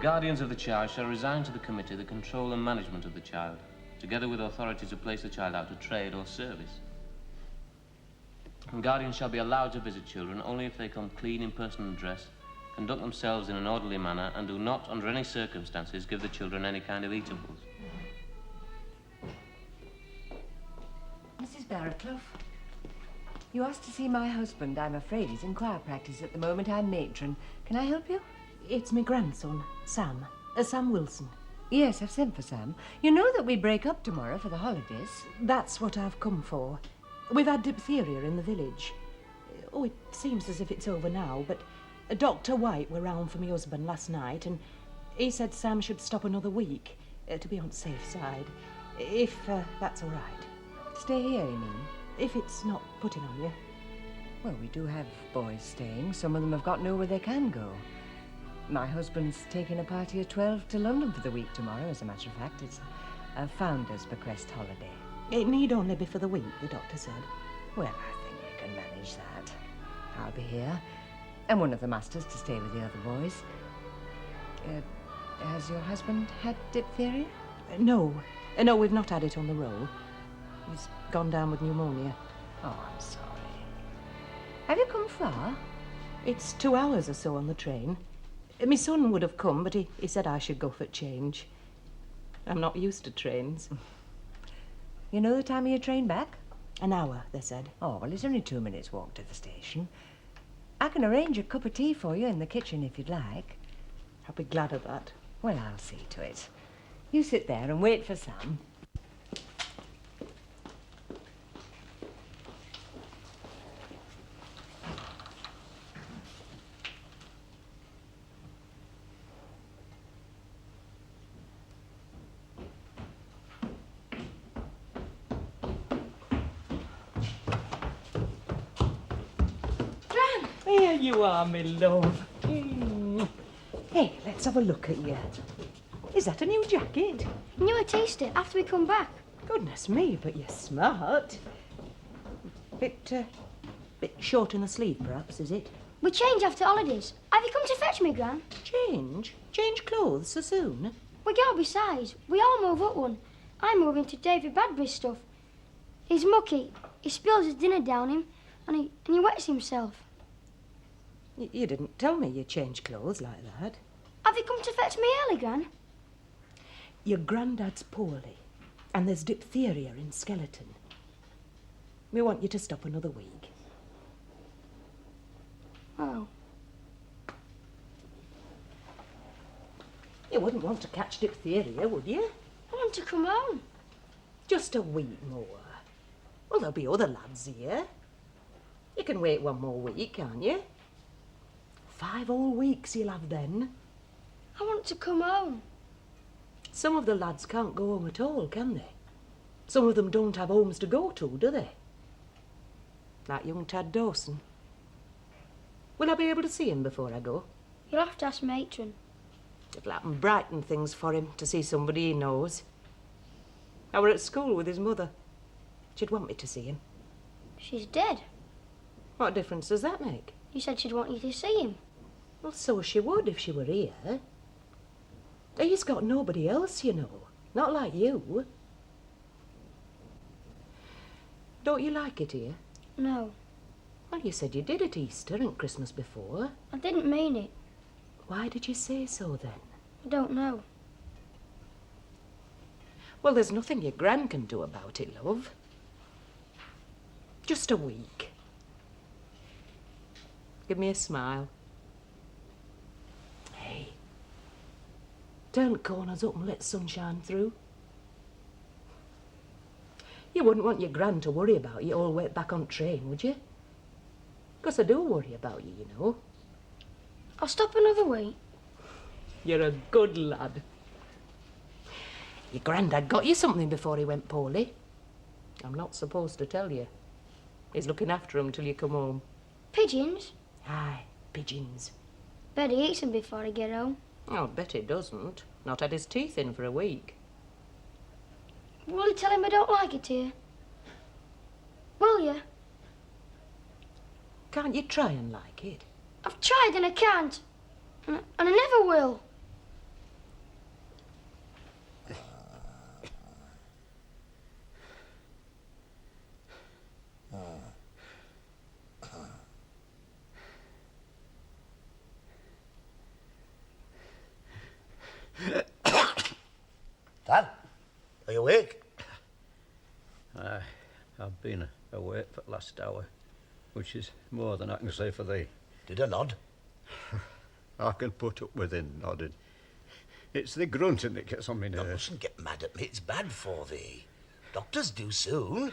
guardians of the child shall resign to the committee the control and management of the child, together with authority to place the child out of trade or service. And guardians shall be allowed to visit children only if they come clean in person and dress, conduct themselves in an orderly manner, and do not, under any circumstances, give the children any kind of eatables. Mrs. Barraclough, you asked to see my husband. I'm afraid he's in choir practice at the moment. I'm matron. Can I help you? It's my grandson, Sam. Sam Wilson. Yes, I've sent for Sam. You know that we break up tomorrow for the holidays. That's what I've come for. We've had diphtheria in the village. Oh, it seems as if it's over now, but Dr. White were round for my husband last night, and he said Sam should stop another week, to be on the safe side, if that's all right. Stay here, you mean? If it's not putting on you. Well, we do have boys staying. Some of them have got nowhere they can go. My husband's taking a party of 12 to London for the week tomorrow, as a matter of fact. It's a founder's bequest holiday. It need only be for the week, the doctor said. Well, I think we can manage that. I'll be here, and one of the masters to stay with the other boys. Has your husband had diphtheria? No, we've not had it on the roll. He's gone down with pneumonia. Oh, I'm sorry. Have you come far? It's 2 hours or so on the train. My son would have come, but he said I should go for a change. I'm not used to trains. You know the time of your train back? An hour, they said. Oh, well, it's only 2 minutes' walk to the station. I can arrange a cup of tea for you in the kitchen if you'd like. I'll be glad of that. Well, I'll see to it. You sit there and wait for Sam. Here you are, my love. Hey, let's have a look at you. Is that a new jacket? New, I taste it after we come back. Goodness me, but you're smart. Bit short in the sleeve, perhaps, is it? We change after holidays. Have you come to fetch me, Gran? Change? Change clothes so soon? We go besides. We all move up one. I move into David Badbury's stuff. He's mucky. He spills his dinner down him, and he wets himself. You didn't tell me you changed clothes like that. Have you come to fetch me early, Gran? Your granddad's poorly, and there's diphtheria in Escalating. We want you to stop another week. Oh. You wouldn't want to catch diphtheria, would you? I want to come home. Just a week more. Well, there'll be other lads here. You can wait 1 more week, can't you? 5 whole weeks you'll have then. I want to come home. Some of the lads can't go home at all, can they? Some of them don't have homes to go to, do they? Like young Tad Dawson. Will I be able to see him before I go? You'll have to ask Matron. It'll happen brighten things for him to see somebody he knows. I were at school with his mother. She'd want me to see him. She's dead. What difference does that make? You said she'd want you to see him. Well, so she would if she were here. He's got nobody else, you know. Not like you. Don't you like it here? No. Well, you said you did at Easter and Christmas before. I didn't mean it. Why did you say so then? I don't know. Well, there's nothing your gran can do about it, love. Just a week. Give me a smile. Hey, turn corners up and let sunshine through. You wouldn't want your gran to worry about you all wet back on train, would you? 'Cause I do worry about you, you know. I'll stop another week. You're a good lad. Your granddad got you something before he went poorly. I'm not supposed to tell you. He's looking after 'em till you come home. Pigeons? Aye, pigeons. Bet he eats them before he get home. Oh, I bet he doesn't. Not had his teeth in for a week. Will you tell him I don't like it here? Will you? Can't you try and like it? I've tried and I can't. And I never will. Are you awake? I've been awake for the last hour, which is more than I can say for thee. Did I nod? I can put up with him nodding. It's the grunting that gets on me You nerves. mustn't get mad at me. It's bad for thee. Doctors do soon.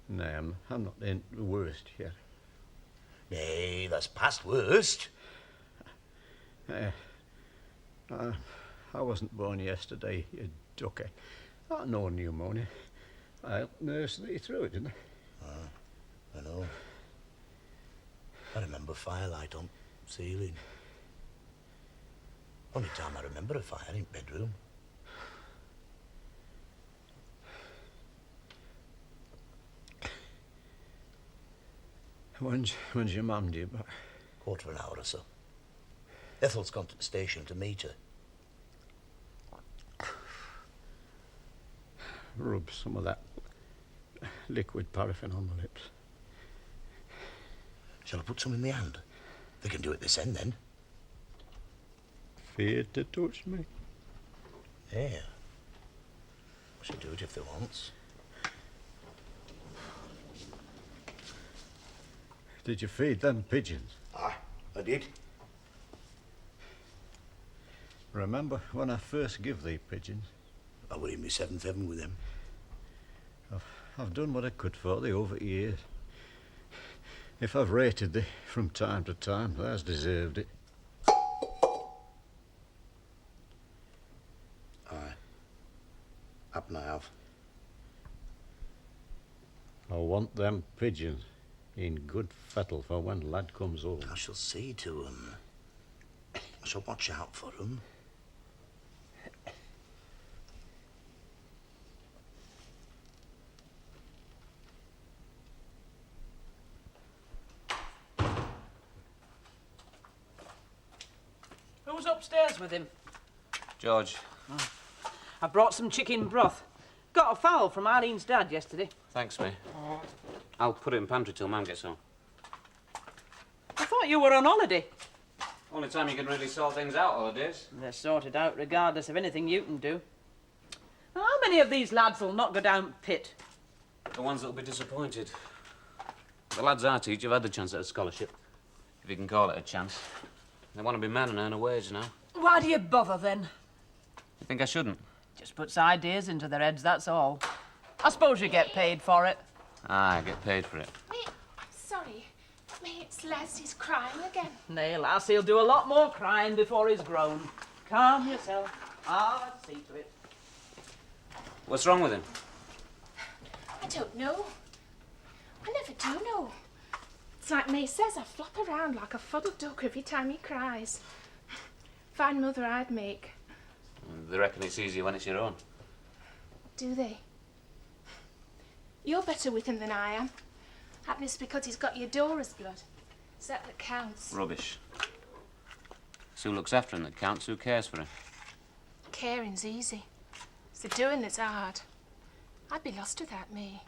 Nay, I'm not in the worst yet. Nay, that's past worst. I wasn't born yesterday, you ducky. I know pneumonia. I helped nurse thee through it, didn't I? I know. I remember firelight on ceiling. Only time I remember a fire in bedroom. When's your mum due back? Quarter of an hour or so. Ethel's gone to the station to meet her. Rub some of that liquid paraffin on the lips. Shall I put some in my hand? They can do it this end then. Feared to touch me. Yeah. She'll do it if they wants. Did you feed them pigeons? Aye, I did. Remember when I first give thee pigeons? I were in my seventh heaven with them. I've done what I could for thee over the years. If I've rated thee from time to time, thou's deserved it. Aye. Happen I have. I want them pigeons in good fettle for when lad comes home. I shall see to 'em. I shall watch out for 'em. Who's upstairs with him? George. I brought some chicken broth. Got a fowl from Eileen's dad yesterday. Thanks, mate. I'll put it in pantry till Mam gets home. I thought you were on holiday. Only time you can really sort things out, holidays. They're sorted out regardless of anything you can do. How many of these lads will not go down pit? The ones that'll be disappointed. The lads I teach have had the chance at a scholarship, if you can call it a chance. They want to be men and earn a wage now. Why do you bother then? You think I shouldn't? Just puts ideas into their heads, that's all. I suppose you get paid for it. I get paid for it. Sorry, it's Les. He's crying again. Nay, lass, he'll do a lot more crying before he's grown. Calm yourself. I'll see to it. What's wrong with him? I don't know. I never do know. It's like May says, I flop around like a fuddled duck every time he cries. Fine mother I'd make. They reckon it's easier when it's your own. Do they? You're better with him than I am. Happiness because he's got your Dora's blood. It's that counts. Rubbish. It's who looks after him that counts, who cares for him. Caring's easy. It's the doing that's hard. I'd be lost without me.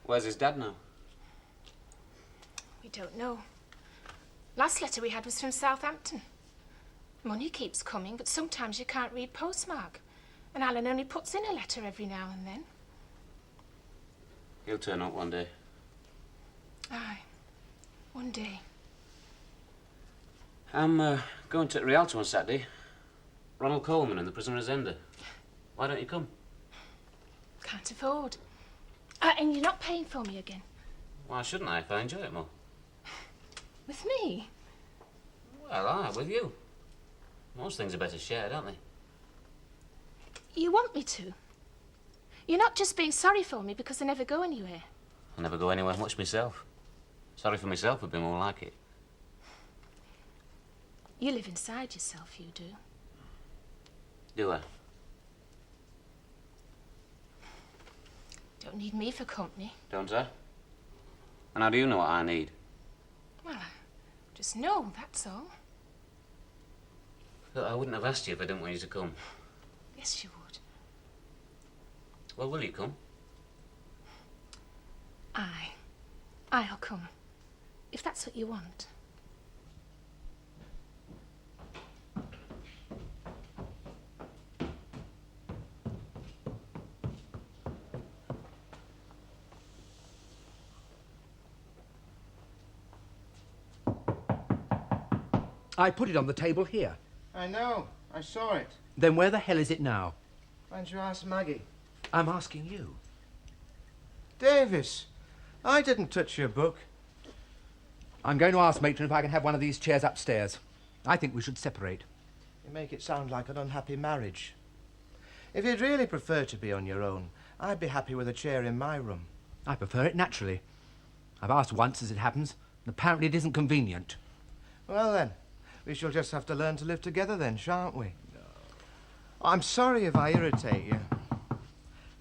Where's his dad now? We don't know. Last letter we had was from Southampton. Money keeps coming, but sometimes you can't read postmark. And Alan only puts in a letter every now and then. He'll turn up one day. Aye, one day. I'm going to Rialto on Saturday. Ronald Coleman and the Prisoner's Ender. Why don't you come? Can't afford. And you're not paying for me again? Why shouldn't I if I enjoy it more? With me? Well, aye, with you. Most things are better shared, aren't they? You want me to? You're not just being sorry for me because I never go anywhere. I never go anywhere much myself. Sorry for myself would be more like it. You live inside yourself, you do. Do I? Don't need me for company. Don't I? And how do you know what I need? Well, I just know, that's all. Look, I wouldn't have asked you if I didn't want you to come. Yes, you would. Well, will you come? I'll come. If that's what you want. I put it on the table here. I know. I saw it. Then where the hell is it now? Why don't you ask Maggie? I'm asking you. Davis, I didn't touch your book. I'm going to ask Matron if I can have one of these chairs upstairs. I think we should separate. You make it sound like an unhappy marriage. If you'd really prefer to be on your own, I'd be happy with a chair in my room. I prefer it naturally. I've asked once, as it happens, and apparently it isn't convenient. Well then, we shall just have to learn to live together then, shan't we? No. I'm sorry if I irritate you.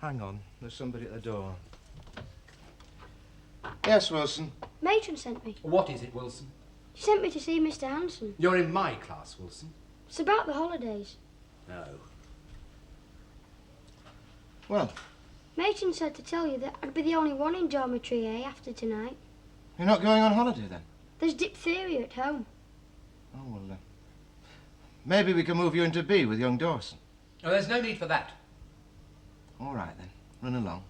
Hang on, there's somebody at the door. Yes, Wilson. Matron sent me. What is it, Wilson? She sent me to see Mr. Hanson. You're in my class, Wilson. It's about the holidays. No. Well, Matron said to tell you that I'd be the only one in Dormitory A after tonight. you're not going on holiday then? There's diphtheria at home. Oh, well, maybe we can move you into B with young Dawson. Oh, there's no need for that. All right then, run along.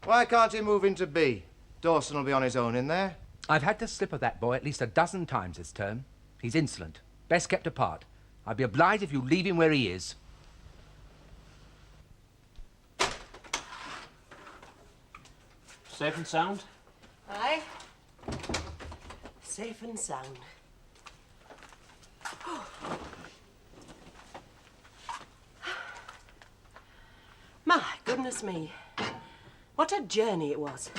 Why can't he move into B? Dawson will be on his own in there. I've had to slip of that boy at least a dozen times this term. He's insolent. Best kept apart. I'd be obliged if you leave him where he is. Safe and sound? Aye. Safe and sound. My goodness me. What a journey it was.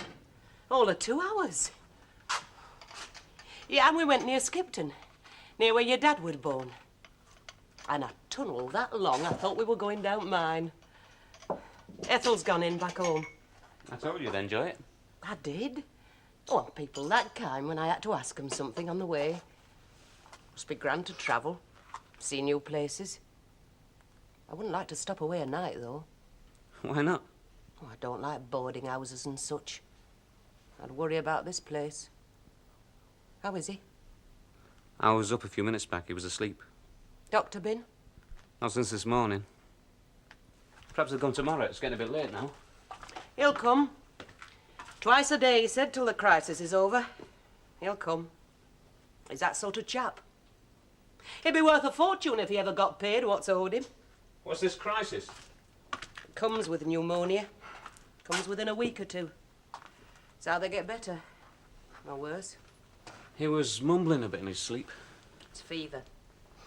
All of 2 hours. Yeah, and we went near Skipton, near where your dad was born. And a tunnel that long, I thought we were going down mine. Ethel's gone in back home. I told you then, Joy. I did. Oh, and people that kind when I had to ask them something on the way. Must be grand to travel, see new places. I wouldn't like to stop away a night, though. Why not? Oh, I don't like boarding houses and such. I'd worry about this place. How is he? I was up a few minutes back. He was asleep. Doctor been? Not since this morning. Perhaps he'll come tomorrow. It's getting a bit late now. He'll come. Twice a day, he said, till the crisis is over. He'll come. He's that sort of chap. He'd be worth a fortune if he ever got paid what's owed him. What's this crisis? Comes with pneumonia. Comes within a week or two. It's how they get better. Or worse. He was mumbling a bit in his sleep. It's fever.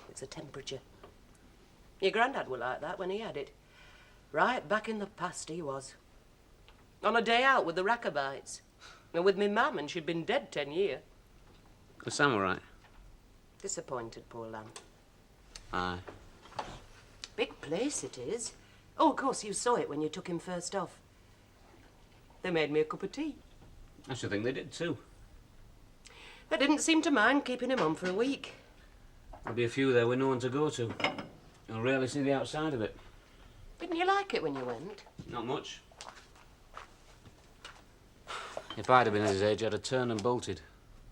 It's a temperature. Your granddad were like that when he had it. Right back in the past he was. On a day out with the Rackabites. And with me mum, and she'd been dead 10 years. The Sam all right? Disappointed, poor lamb. Aye. Big place it is. Oh, of course, you saw it when you took him first off. They made me a cup of tea. I should think they did too. They didn't seem to mind keeping him on for a week. There'll be a few there with no one to go to. You'll rarely see the outside of it. Didn't you like it when you went? Not much. If I'd have been at his age, I'd have turned and bolted.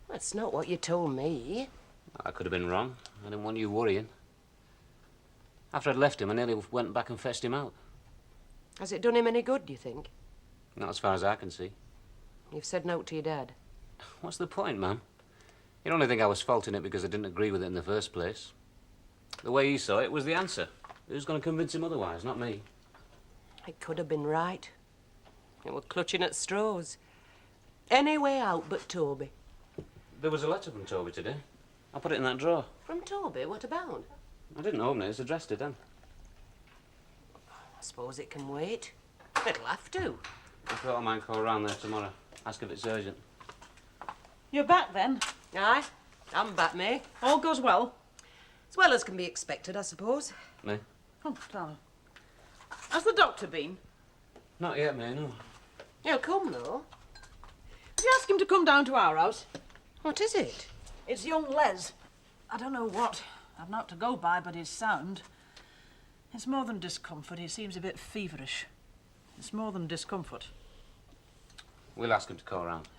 That's not what you told me. I could have been wrong. I didn't want you worrying. After I'd left him, I nearly went back and fetched him out. Has it done him any good, do you think? Not as far as I can see. You've said no to your dad. What's the point, ma'am? You'd only think I was faulting it because I didn't agree with it in the first place. The way he saw it was the answer. Who's going to convince him otherwise? Not me. It could have been right. It were clutching at straws. Any way out but Toby. There was a letter from Toby today. I put it in that drawer. From Toby? What about? I didn't open it. It's addressed to Dan. I suppose it can wait. It'll have to. I thought I might call round there tomorrow. Ask if it's urgent. You're back then? Aye, I'm back, May. All goes well? As well as can be expected, I suppose. Me? Oh, darling. Has the doctor been? Not yet, May, no. He'll come, though. Did you ask him to come down to our house? What is it? It's young Les. I don't know what. I've not to go by but his sound. It's more than discomfort. He seems a bit feverish. It's more than discomfort. We'll ask him to call round.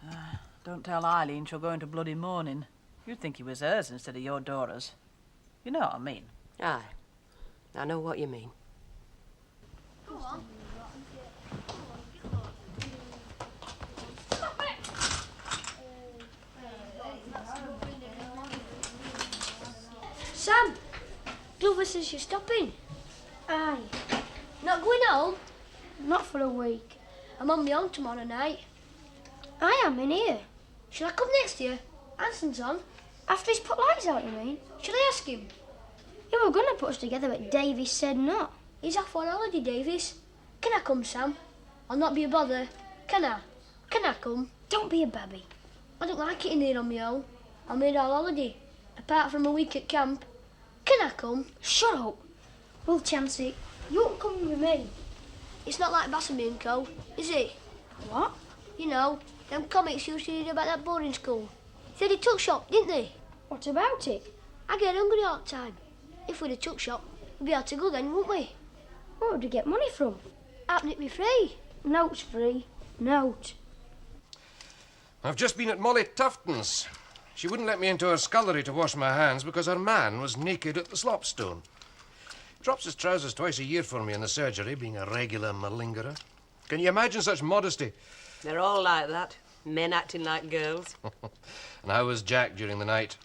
Don't tell Eileen she'll go into bloody mourning. You'd think he was hers instead of your daughter's. You know what I mean? Aye. I know what you mean. Go on. Glover says you're stopping. Aye. Not going home? Not for a week. I'm on my own tomorrow night. I am in here. Shall I come next year? Anson's on. After he's put lights out, you mean? Shall I ask him? He were going to put us together, but Davies said not. He's off on holiday, Davies. Can I come, Sam? I'll not be a bother. Can I? Can I come? Don't be a babby. I don't like it in here on my own. I'm here all holiday, apart from a week at camp. Can I come? Shut up. We'll chance it. You won't come with me. It's not like Bassamie and Co, is it? What? You know, them comics you used to read about that boarding school. Said he took shop, didn't they? What about it? I get hungry all the time. If we'd a took shop, we'd be able to go then, wouldn't we? Where would we get money from? Happen it be free. Note's free. Note. I've just been at Molly Tufton's. She wouldn't let me into her scullery to wash my hands because her man was naked at the slopstone. Drops his trousers twice a year for me in the surgery, being a regular malingerer. Can you imagine such modesty? They're all like that. Men acting like girls. And how was Jack during the night?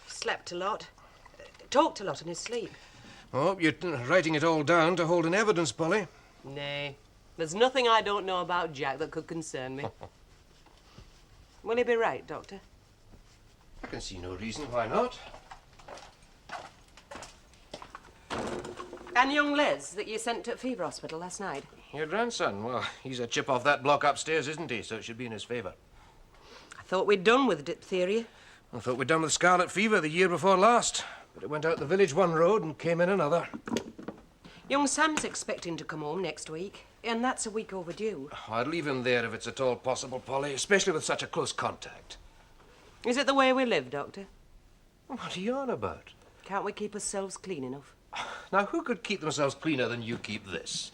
Slept a lot. Talked a lot in his sleep. I hope you're writing it all down to hold in evidence, Polly. Nay, there's nothing I don't know about Jack that could concern me. Will he be right, Doctor? I can see no reason why not. And young Les that you sent to Fever Hospital last night? Your grandson, well, he's a chip off that block upstairs, isn't he? So it should be in his favour. I thought we'd done with diphtheria. I thought we'd done with scarlet fever the year before last. But it went out the village one road and came in another. Young Sam's expecting to come home next week, and that's a week overdue. I'd leave him there if it's at all possible, Polly, especially with such a close contact. Is it the way we live, Doctor? What are you on about? Can't we keep ourselves clean enough? Now, who could keep themselves cleaner than you keep this?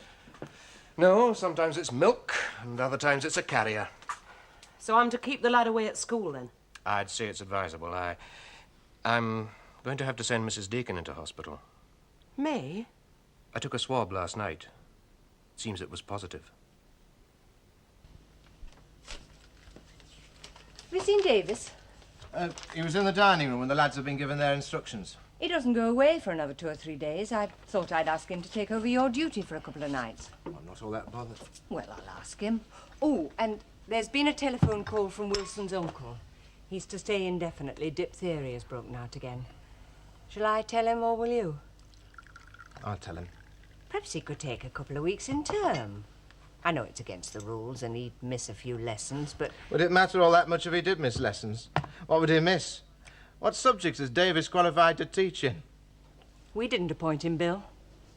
No, sometimes it's milk, and other times it's a carrier. So I'm to keep the lad away at school, then? I'd say it's advisable. I'm going to have to send Mrs. Deacon into hospital. Me? I took a swab last night. Seems it was positive. Have you seen Davis? He was in the dining room when the lads have been given their instructions. He doesn't go away for another 2 or 3 days. I thought I'd ask him to take over your duty for a couple of nights. I'm not all that bothered. Well, I'll ask him. Oh, and there's been a telephone call from Wilson's uncle. He's to stay indefinitely. Diphtheria's broken out again. Shall I tell him or will you? I'll tell him. Perhaps he could take a couple of weeks in term. I know it's against the rules and he'd miss a few lessons, but... Would it matter all that much if he did miss lessons? What would he miss? What subjects is Davis qualified to teach in? We didn't appoint him, Bill.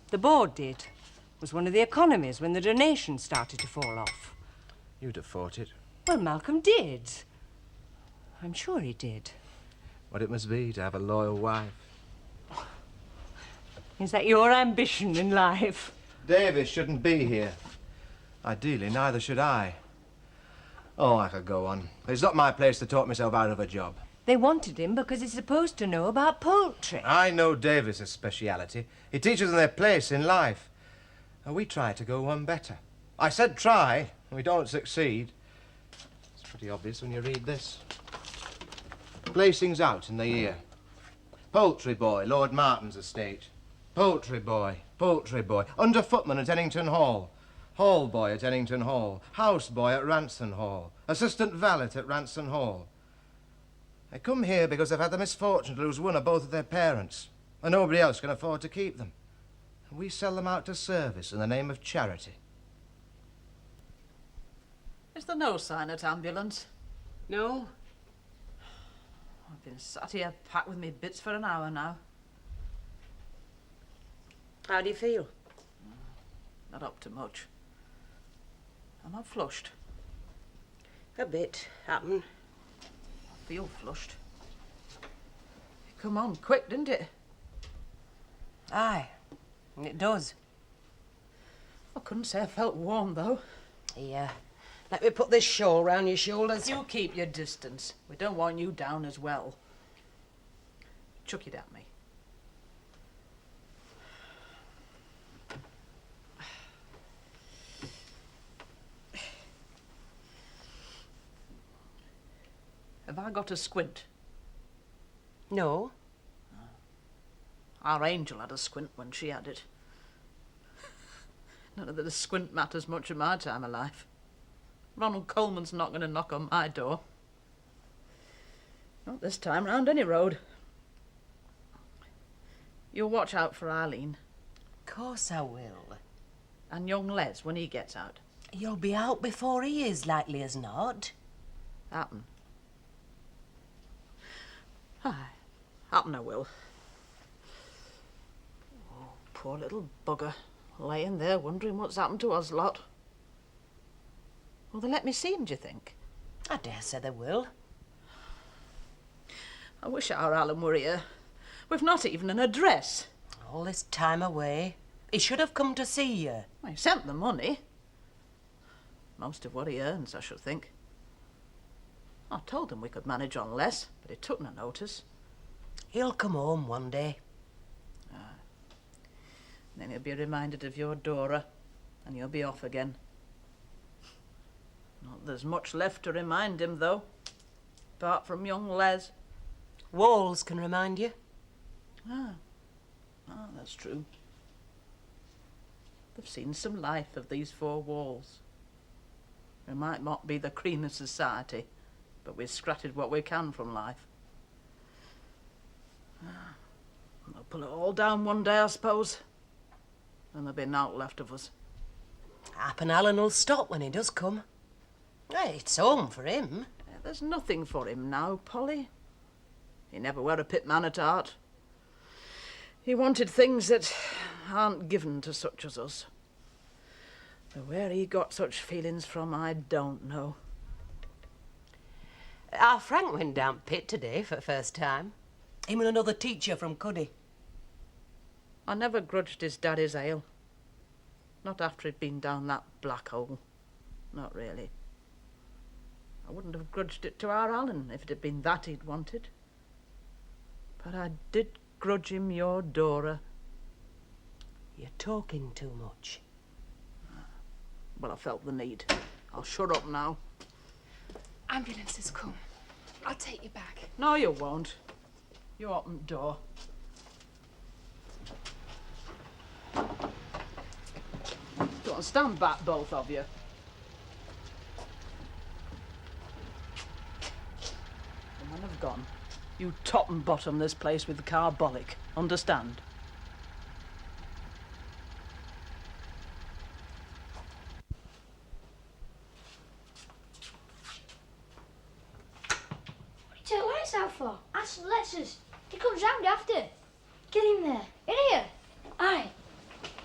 The board did. It was one of the economies when the donations started to fall off. You'd have fought it. Well, Malcolm did. I'm sure he did. What it must be to have a loyal wife. Is that your ambition in life? Davis shouldn't be here. Ideally, neither should I. Oh, I could go on. It's not my place to talk myself out of a job. They wanted him because he's supposed to know about poultry. I know Davis's speciality. He teaches them their place in life. And we try to go one better. I said try. We don't succeed. It's pretty obvious when you read this. Placings out in the year. Poultry boy, Lord Martin's estate. Poultry boy, under footman at Ennington Hall. Hall boy at Ennington Hall. House boy at Ranson Hall. Assistant valet at Ranson Hall. They come here because they've had the misfortune to lose one or both of their parents, and nobody else can afford to keep them. And we sell them out to service in the name of charity. Is there no sign at ambulance? No. I've been sat here packed with me bits for an hour now. How do you feel? Not up to much. I'm not flushed. A bit, happen. I feel flushed. It come on quick, didn't it? Aye, and it does. I couldn't say I felt warm, though. Here, let me put this shawl round your shoulders. You keep your distance. We don't want you down as well. Chuck it at me. Have I got a squint? No. Our Angel had a squint when she had it. None of the squint matters much in my time of life. Ronald Coleman's not going to knock on my door. Not this time round any road. You'll watch out for Eileen. Of course I will. And young Les when he gets out. You'll be out before he is, likely as not. Happen. Aye, happen I will. Oh, poor little bugger, laying there wondering what's happened to us lot. Will they let me see him, do you think? I dare say they will. I wish our Alan were here. We've not even an address. All this time away. He should have come to see you. Well, he sent the money. Most of what he earns, I should think. I told him we could manage on less, but he took no notice. He'll come home one day. Then he'll be reminded of your Dora, and you'll be off again. Not there's much left to remind him, though, apart from young Les. Walls can remind you. Ah, that's true. They've seen some life of these four walls. We might not be the cream of society, but we've scratted what we can from life. They'll pull it all down one day, I suppose, and there'll be naught left of us. Happen Alan will stop when he does come. Hey, it's home for him. There's nothing for him now, Polly. He never were a pit man at heart. He wanted things that aren't given to such as us. But where he got such feelings from, I don't know. Our Frank went down pit today for the first time. Him and another teacher from Cuddy. I never grudged his daddy's ale. Not after he'd been down that black hole. Not really. I wouldn't have grudged it to our Alan if it had been that he'd wanted. But I did grudge him your Dora. You're talking too much. Well, I felt the need. I'll shut up now. Ambulance has come. I'll take you back. No, you won't. You open the door. Go on, stand back, both of you. And when I've gone, you top and bottom this place with the carbolic. Understand? What do you turn the lights out for? Ask Lexus. He comes round after. Get in there. In here? Aye.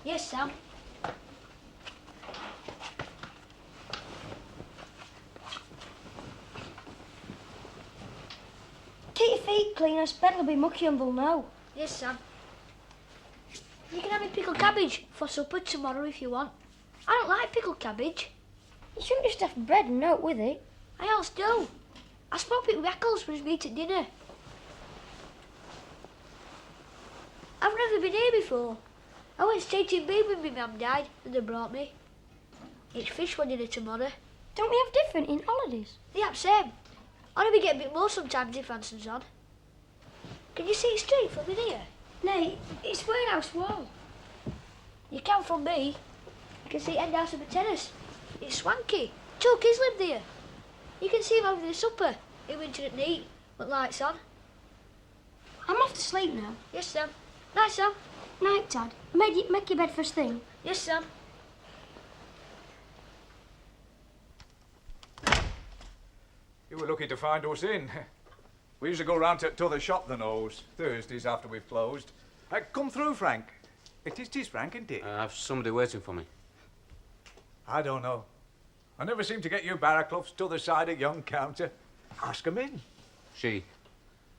Yes, Sam. Keep your feet clean, or bed will be mucky and they'll know. Yes, Sam. You can have me pickled cabbage for supper tomorrow if you want. I don't like pickled cabbage. You shouldn't just have bread and note with it. I else do. I spoke it with Eccles for his meat at dinner. I've never been here before. I went straight in bed when my mum died and they brought me. It's fish for dinner tomorrow. Don't we have different in holidays? Yeah, same. Only we get a bit more sometimes if Anson's on. Can you see it straight from in here? Nay, it's warehouse wall. You can from me. You can see end house of a terrace. It's swanky. 2 kids live there. You can see them having their supper in winter at night with lights on. I'm off to sleep now. Yes, Sam. Night, Sam. Night, Dad. Make your bed first thing. Yes, Sam. You were lucky to find us in. We usually go round to the shop the nose, Thursdays after we've closed. Come through, Frank. It is Frank, isn't it? I have somebody waiting for me. I don't know. I never seem to get you barracloughs to the side of young counter. Ask 'em in.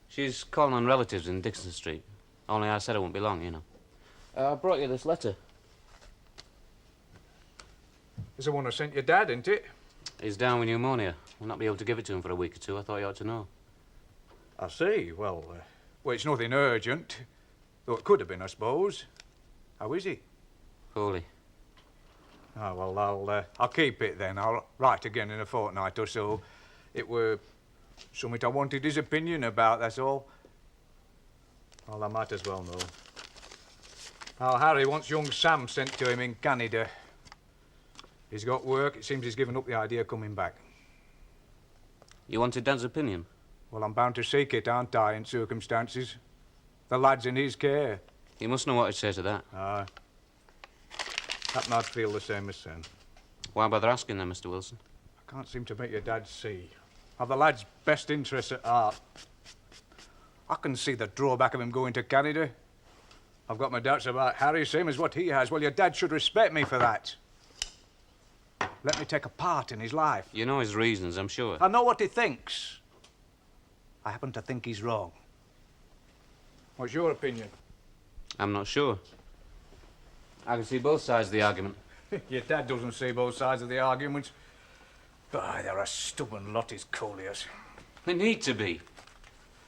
She's calling on relatives in Dixon Street. Only I said it won't be long, you know. I brought you this letter. It's the one I sent your dad, isn't it? He's down with pneumonia. We'll not be able to give it to him for a week or two. I thought you ought to know. I see. Well, it's nothing urgent. Though it could have been, I suppose. How is he? Poorly. Oh, well, I'll keep it then. I'll write again in a fortnight or so. It were something I wanted his opinion about, that's all. Well, I might as well know. Oh, Harry wants young Sam sent to him in Canada. He's got work. It seems he's given up the idea of coming back. You wanted Dad's opinion? Well, I'm bound to seek it, aren't I, in circumstances? The lad's in his care. You must know what I'd say to that. Aye. That I'd feel the same as Sam. Why bother asking then, Mr. Wilson? I can't seem to make your dad see. I've the lad's best interests at heart. I can see the drawback of him going to Canada. I've got my doubts about Harry, same as what he has. Well, your dad should respect me for that. Let me take a part in his life. You know his reasons, I'm sure. I know what he thinks. I happen to think he's wrong. What's your opinion? I'm not sure. I can see both sides of the argument. Your dad doesn't see both sides of the argument. But they're a stubborn lot, his Colliers. They need to be.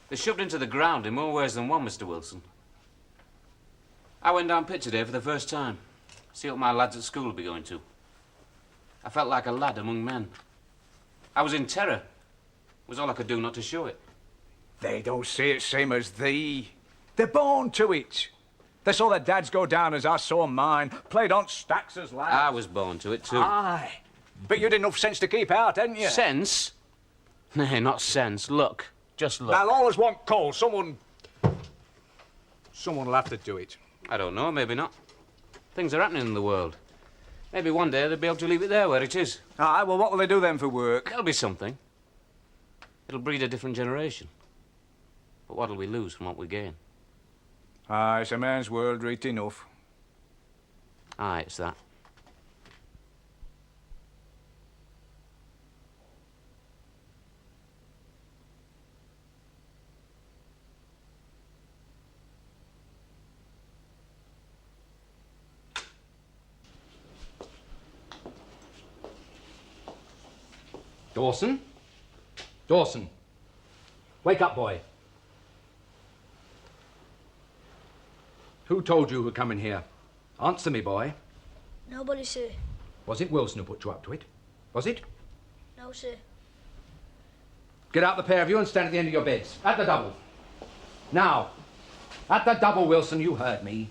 They're shoved into the ground in more ways than one, Mr. Wilson. I went down pit today for the first time. See what my lads at school will be going to. I felt like a lad among men. I was in terror. It was all I could do not to show it. They don't see it same as thee. They're born to it. They saw their dads go down as I saw mine, played on stacks as lads. I was born to it too. Aye. But you'd enough sense to keep out, hadn't you? Sense? Nay, not sense. Look. Just look. I'll always want coal. Someone will have to do it. I don't know, maybe not. Things are happening in the world. Maybe one day they'll be able to leave it there where it is. Aye, well, what will they do then for work? There'll be something. It'll breed a different generation. But what'll we lose from what we gain? Aye, it's a man's world, right enough. Aye, it's that. Dawson? Dawson. Wake up, boy. Who told you who were coming here? Answer me, boy. Nobody, sir. Was it Wilson who put you up to it? Was it? No, sir. Get out, the pair of you, and stand at the end of your beds. At the double. Now. At the double, Wilson. You heard me.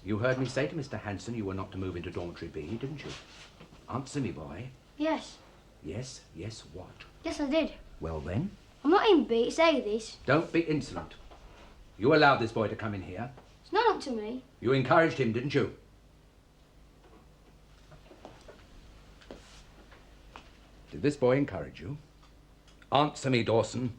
You heard me say to Mr. Hanson you were not to move into Dormitory B, didn't you? Answer me, boy. Yes. Yes, yes, what? Yes, I did. Well, then? I'm not in B, it's A, this. Don't be insolent. You allowed this boy to come in here. It's not up to me. You encouraged him, didn't you? Did this boy encourage you? Answer me, Dawson.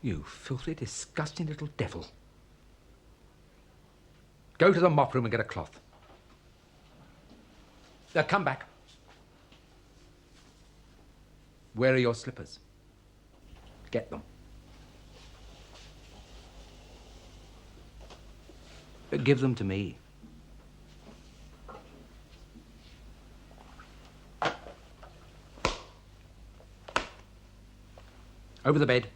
You filthy, disgusting little devil. Go to the mop room and get a cloth. Come back. Where are your slippers? Get them. Give them to me. Over the bed.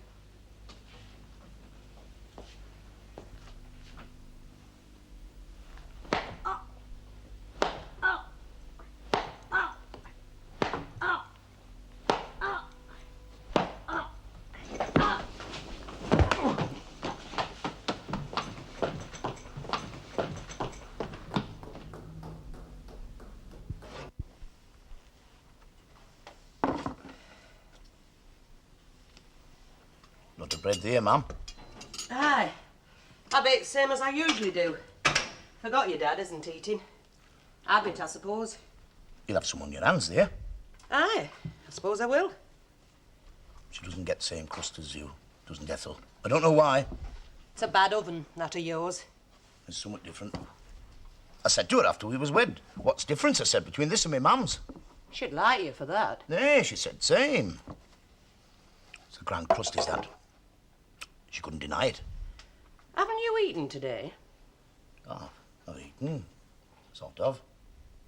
Not a bread there, ma'am. Aye. I bake same as I usually do. Forgot your dad isn't eating. Habit, I suppose. You'll have some on your hands there. Aye, I suppose I will. She doesn't get the same crust as you, doesn't Ethel? I don't know why. It's a bad oven, that of yours. It's somewhat different. I said to her after we was wed, what's the difference, I said, between this and my mum's? She'd like you for that. Nay, she said same. It's a grand crust, is that? She couldn't deny it. Haven't you eaten today? Oh, I've eaten. Sort of.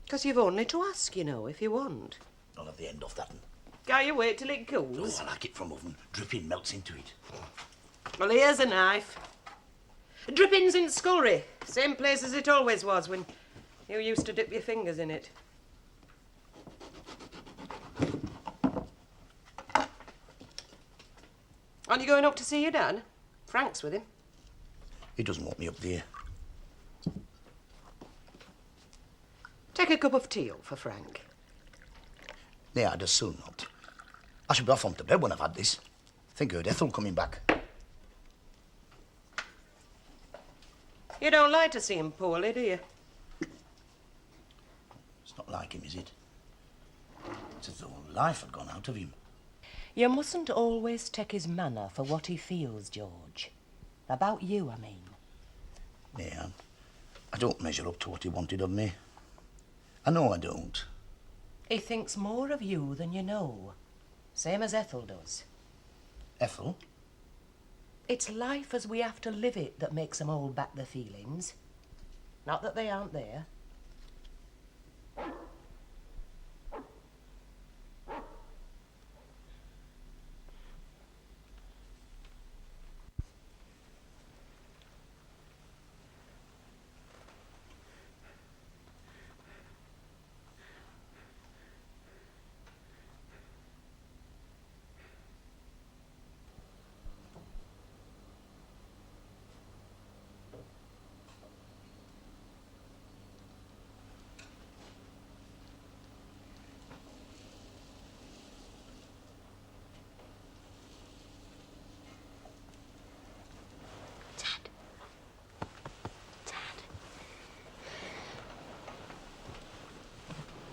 'Cause you've only to ask, you know, if you want. I'll have the end off that one. Can't you wait till it cools? Oh, I like it from oven. Dripping melts into it. Well, here's a knife. Drippings in scullery. Same place as it always was when you used to dip your fingers in it. Aren't you going up to see your dad? Frank's with him. He doesn't want me up there. Take a cup of tea up for Frank. Nay, I'd as soon not. I should be off home to bed when I've had this. Think I heard Ethel coming back. You don't like to see him poorly, do you? It's not like him, is it? It's as though life had gone out of him. You mustn't always take his manner for what he feels, George. About you, I mean. Nay, I don't measure up to what he wanted of me. I know I don't. He thinks more of you than you know. Same as Ethel does. Ethel? It's life as we have to live it that makes them hold back their feelings. Not that they aren't there.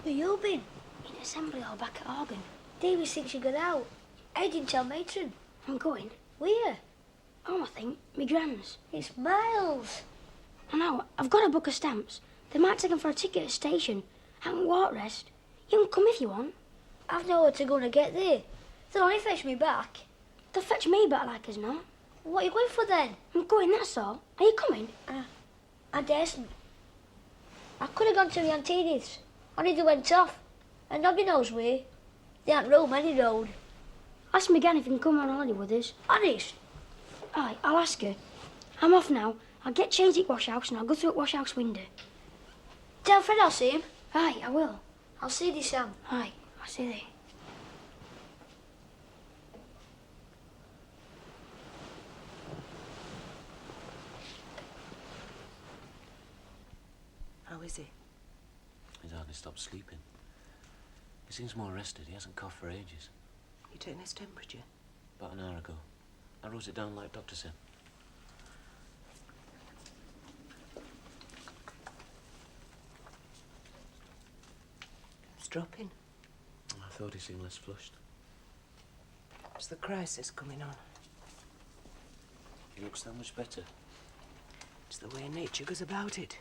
Where you been? In assembly hall back at Organ. Davy thinks you got out. I didn't tell matron. I'm going. Where? Oh, I think. Me grand's. It's miles. I know. I've got a book of stamps. They might take 'em for a ticket at the station. I can walk rest. You can come if you want. I've nowhere to go to get there. They'll only fetch me back. They'll fetch me back like as not. What are you going for then? I'm going, that's all. Are you coming? I daresn't. I could have gone to the Antides. Only they went off. And nobody knows where. They aren't roam any road. Ask me again if you can come on holiday with us. Honest? Aye, I'll ask her. I'm off now. I'll get changed at washhouse and I'll go through at washhouse window. Tell Fred I'll see him. Aye, I will. I'll see thee, Sam. Aye, I'll see thee. How is he? He's hardly stopped sleeping. He seems more rested. He hasn't coughed for ages. You taking his temperature? About an hour ago. I wrote it down like Doctor said. It's dropping. I thought he seemed less flushed. It's the crisis coming on. He looks that much better. It's the way nature goes about it.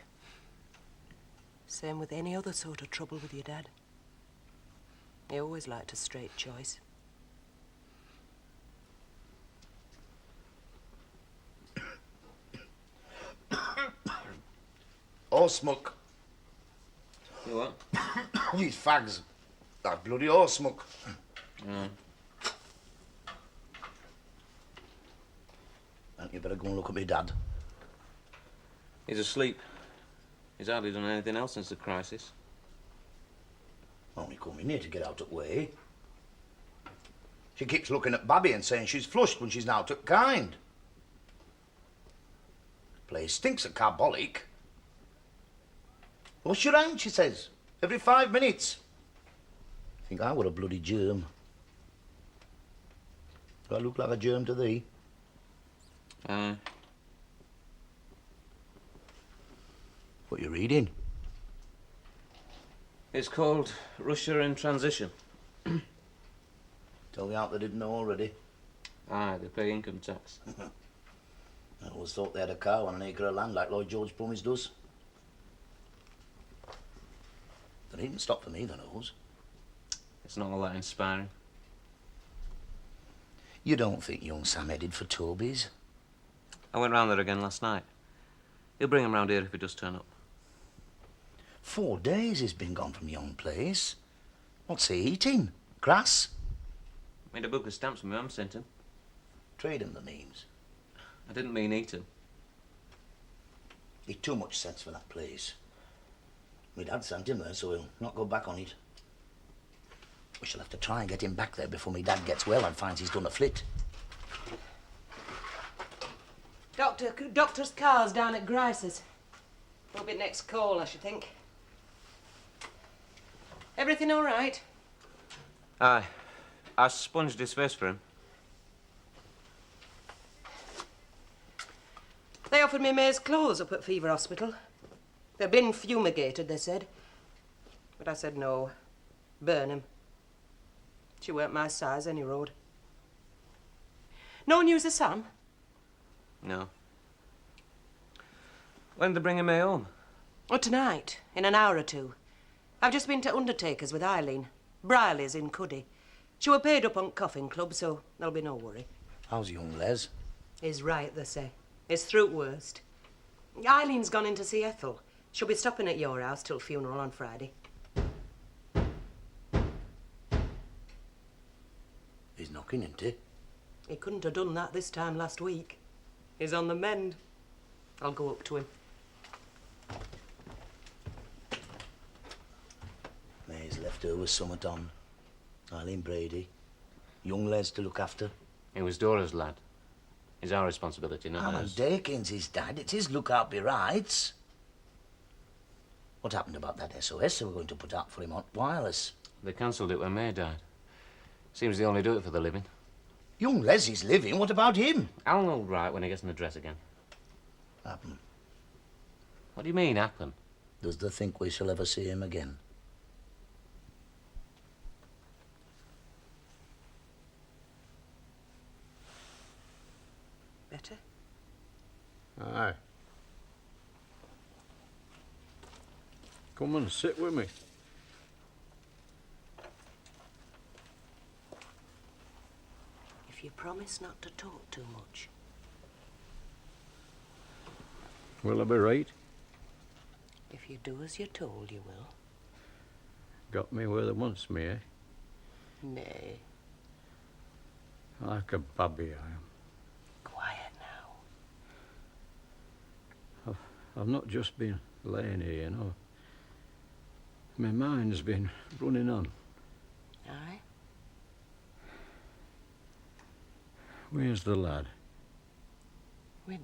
Same with any other sort of trouble with your dad. He always liked a straight choice. Horse smoke. You what? These fags. That bloody horse smoke. Yeah. You better go and look at me dad. He's asleep. He's hardly done anything else since the crisis. Only coming here to get out of the way. She keeps looking at Babby and saying she's flushed when she's now took kind. Place stinks of carbolic. Wash your hands, she says, every 5 minutes. Think I were a bloody germ. Do I look like a germ to thee? Aye. What you reading? It's called Russia in Transition. Tell me out they didn't know already. Aye, they pay income tax. I always thought they had a cow on an acre of land like Lloyd George promised us. They needn't stop for me, the nose. It's not all that inspiring. You don't think young Sam headed for Toby's? I went round there again last night. He'll bring him round here if he does turn up. 4 days he's been gone from yon place. What's he eating? Grass? Made a book of stamps my mum sent him. Trade him the memes. I didn't mean eat him. He's too much sense for that place. My dad sent him there, so he'll not go back on it. We shall have to try and get him back there before my dad gets well and finds he's done a flit. Doctor's car's down at Grice's. Will be next call, I should think. Everything all right? Aye. I sponged his face for him. They offered me May's clothes up at Fever Hospital. They've been fumigated, they said. But I said no. Burn 'em. She weren't my size any road. No news of Sam? No. When did they bring him home? Oh, tonight, in an hour or two. I've just been to undertakers with Eileen. Briley's in Cuddy. She were paid up on Coffin Club, so there'll be no worry. How's young Les? He's right, they say. His throat worst. Eileen's gone in to see Ethel. She'll be stopping at your house till funeral on Friday. He's knocking, isn't he? He couldn't have done that this time last week. He's on the mend. I'll go up to him. May's left her with summat on. Eileen Brady. Young Les to look after. He was Dora's lad. It's our responsibility, not Alan hers. Dakin's his dad. It's his lookout be rights. What happened about that SOS they were going to put out for him on wireless? They cancelled it when May died. Seems they only do it for the living. Young Les is living. What about him? Alan will write when he gets an address again. Happen. What do you mean, happen? Does they think we shall ever see him again? Better? Aye. Come and sit with me. If you promise not to talk too much. Will I be right? If you do as you're told, you will. Got me where they wants me, eh? Nay. Like a babby, I am. Quiet now. I've not just been laying here, you know. My mind's been running on. Aye? Where's the lad? We'd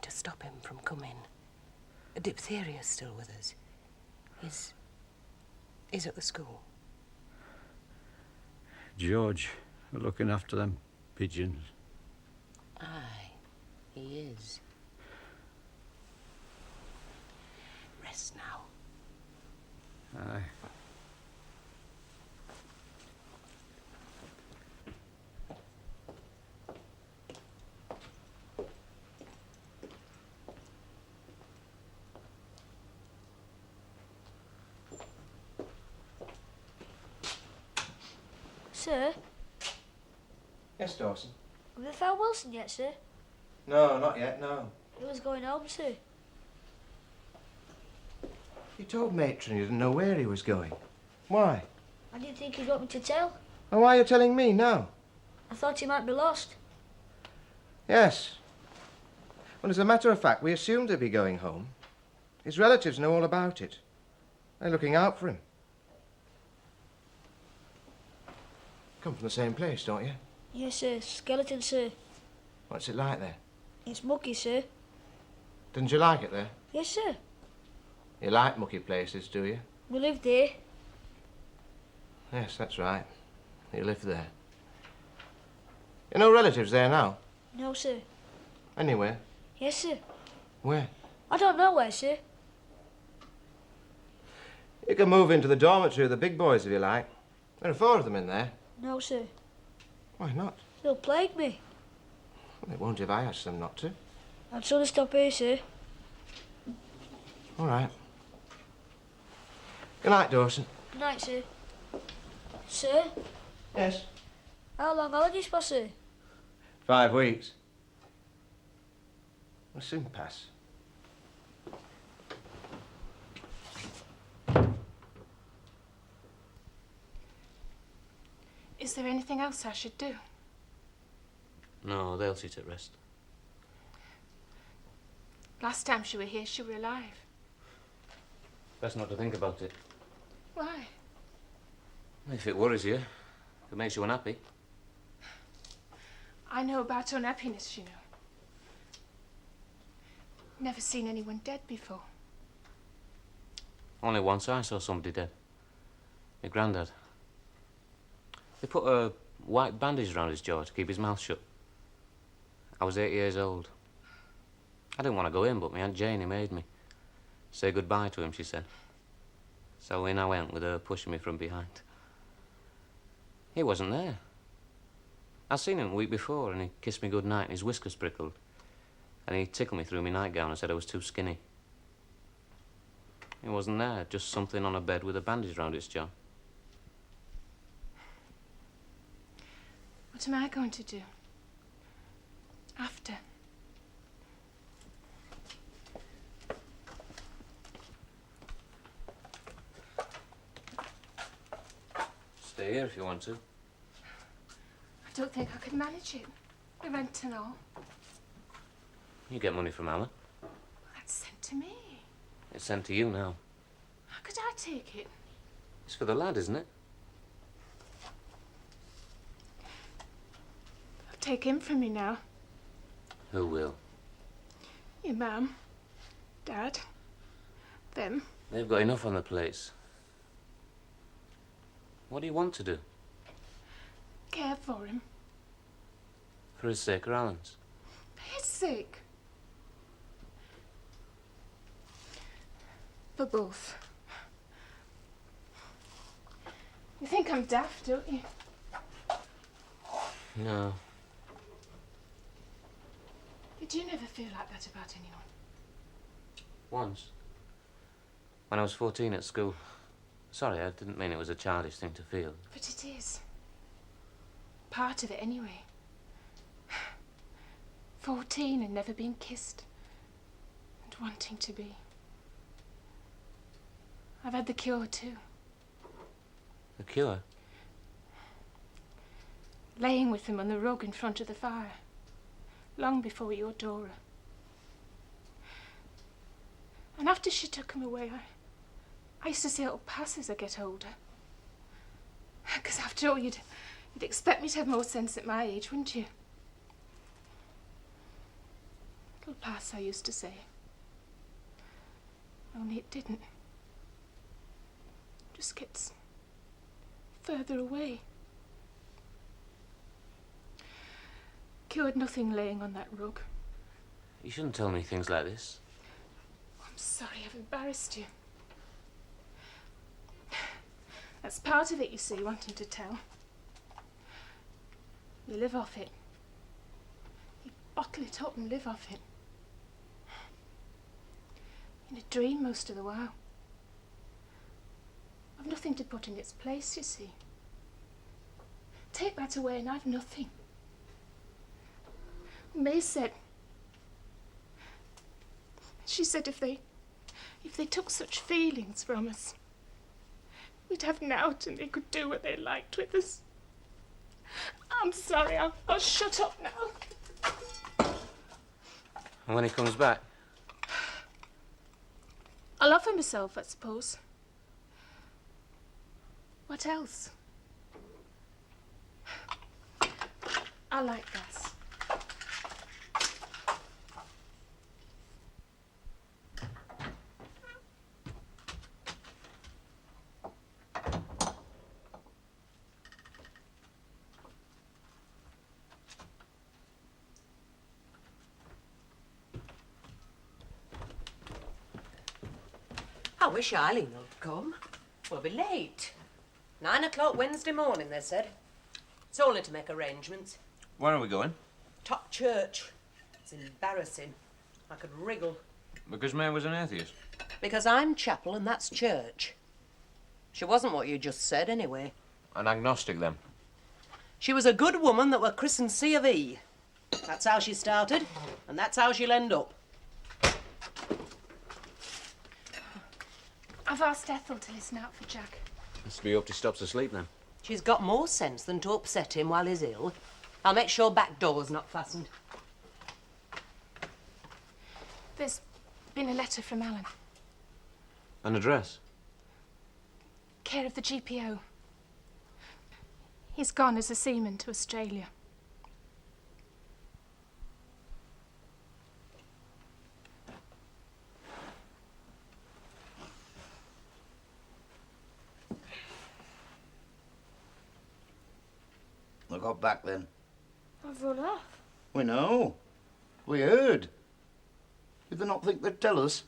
to stop him from coming. Diphtheria's still with us. He's at the school. George, looking after them pigeons. Aye, he is. Rest now. Aye. Sir, Yes, Dawson? have they found Wilson yet, sir? No, not yet, no. He was going home, sir. You told Matron you didn't know where he was going. Why? I didn't think he'd want me to tell. And why are you telling me now? I thought he might be lost. Yes. Well, as a matter of fact, we assumed he'd be going home. His relatives know all about it. They're looking out for him. Come from the same place, don't you? Yes, sir. Skeleton, sir. What's it like there? It's mucky, sir. Didn't you like it there? Yes, sir. You like mucky places, do you? We lived there. Yes, that's right. You live there. You know relatives there now? No, sir. Anywhere? Yes, sir. Where? I don't know where, sir. You can move into the dormitory of the big boys if you like. There are 4 of them in there. No, sir. Why not? They'll plague me. Well, they won't if I ask them not to. I'd sooner stop here, sir. All right. Good night, Dawson. Good night, sir. Sir, Yes? how long holidays for, sir? 5 weeks. Will soon pass. Is there anything else I should do? No, they'll sit at rest. Last time she were here, she were alive. Best not to think about it. Why? If it worries you, if it makes you unhappy. I know about unhappiness, you know. Never seen anyone dead before. Only once I saw somebody dead. My granddad. They put a white bandage around his jaw to keep his mouth shut. I was 8 years old. I didn't want to go in, but my Aunt Janie made me. Say goodbye to him, she said. So in I went with her pushing me from behind. He wasn't there. I'd seen him the week before, and he kissed me goodnight and his whiskers prickled. And he tickled me through my nightgown and said I was too skinny. He wasn't there, just something on a bed with a bandage around its jaw. What am I going to do? After? Stay here if you want to. I don't think I could manage it. The rent and all. You get money from Alan. That's sent to me. It's sent to you now. How could I take it? It's for the lad, isn't it? I'll take him from me now. Who will? Your mum, Dad, them. They've got enough on their plates. What do you want to do? Care for him. For his sake or Alan's? For his sake. For both. You think I'm daft, don't you? No. Did you never feel like that about anyone? Once. When I was 14 at school. Sorry, I didn't mean it was a childish thing to feel. But it is. Part of it, anyway. 14 and never been kissed. And wanting to be. I've had the cure, too. The cure? Laying with them on the rug in front of the fire. Long before your Dora. And after she took him away, I used to say it'll pass as I get older. Because after all, you'd expect me to have more sense at my age, wouldn't you? It'll pass, I used to say. Only it didn't. Just gets further away. Cured nothing laying on that rug. You shouldn't tell me things like this. I'm sorry I've embarrassed you. That's part of it, you see, wanting to tell. You live off it. You bottle it up and live off it. In a dream most of the while. I've nothing to put in its place, you see. Take that away and I've nothing. May said, she said if they took such feelings from us, we'd have an out and they could do what they liked with us. I'm sorry, I'll shut up now. And when he comes back? I'll offer myself, I suppose. What else? I like gas. I wish Eileen would come. We'll be late. 9 o'clock Wednesday morning, they said. It's only to make arrangements. Where are we going? Top church. It's embarrassing. I could wriggle. Because May was an atheist. Because I'm chapel and that's church. She wasn't what you just said, anyway. An agnostic, then? She was a good woman that were christened C of E. That's how she started, and that's how she'll end up. I've asked Ethel to listen out for Jack. Must be up he stops asleep, then. She's got more sense than to upset him while he's ill. I'll make sure back door's not fastened. There's been a letter from Alan. An address? Care of the GPO. He's gone as a seaman to Australia. I got back then. I've run off. We know. We heard. Did they not think they'd tell us?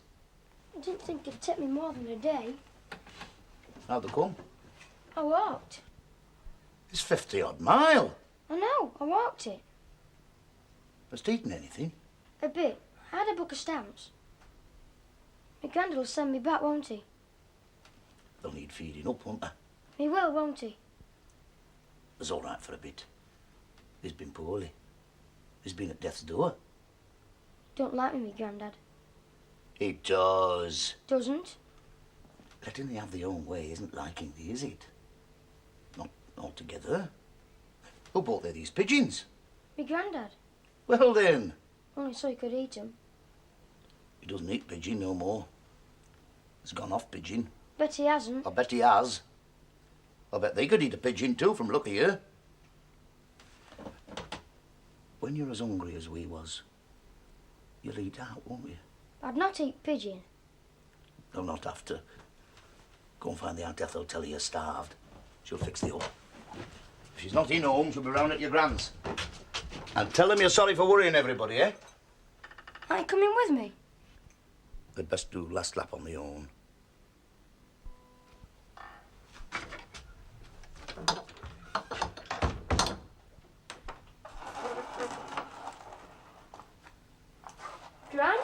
I didn't think it'd take me more than a day. How'd they come? I walked. It's 50-odd mile. I know, I walked it. Hast eaten anything? A bit. I had a book of stamps. My granddad will send me back, won't he? They'll need feeding up, won't they? He will, won't he? It's all right for a bit. He's been poorly. He's been at death's door. Don't like me, granddad. He does. Doesn't? Letting they have their own way isn't liking thee, is it? Not altogether. Who bought there these pigeons? Me granddad. Well then. Only so he could eat 'em. He doesn't eat pigeon no more. He's gone off pigeon. Bet he hasn't. I bet he has. I bet they could eat a pigeon too from look of you. When you're as hungry as we was, you'll eat out, won't you? I'd not eat pigeon. They'll not have to. Go and find the Aunt Ethel, tell her you're starved. She'll fix thee up. If she's not in home, she'll be round at your grand's. And tell them you're sorry for worrying everybody, eh? Aren't you coming with me? They'd best do last lap on their own. Gran?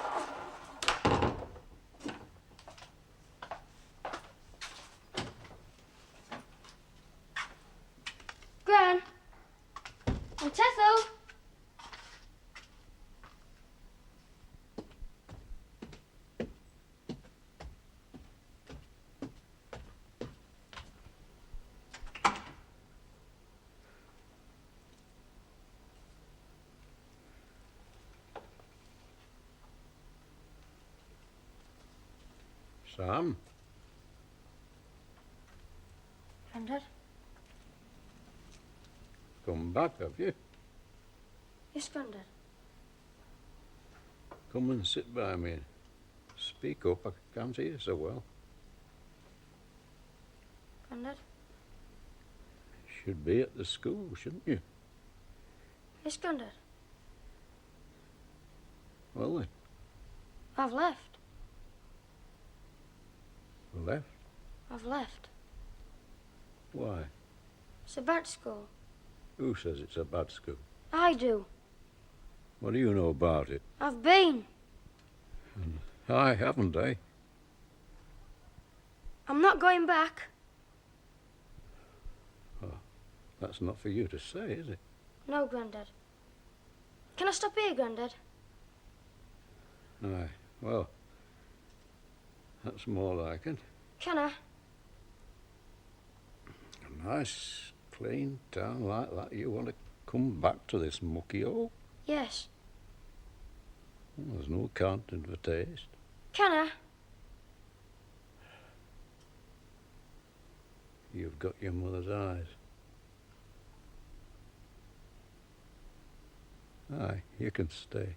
Gran? Aunt Ethel? Sam? Granddad? Come back, have you? Yes, Granddad. Come and sit by me. Speak up, I can't hear so well. Granddad? Should be at the school, shouldn't you? Yes, Granddad. Well then, I've left. left. I've left. Why? It's a bad school. Who says it's a bad school? I do. What do you know about it? I've been. I haven't, eh? I'm not going back. Oh, that's not for you to say, is it? No, Granddad. Can I stop here, Granddad? Aye, well, that's more like it. Can I? A nice, clean town like that, you want to come back to this mucky hole? Yes. Well, there's no accounting for taste. Can I? You've got your mother's eyes. Aye, you can stay.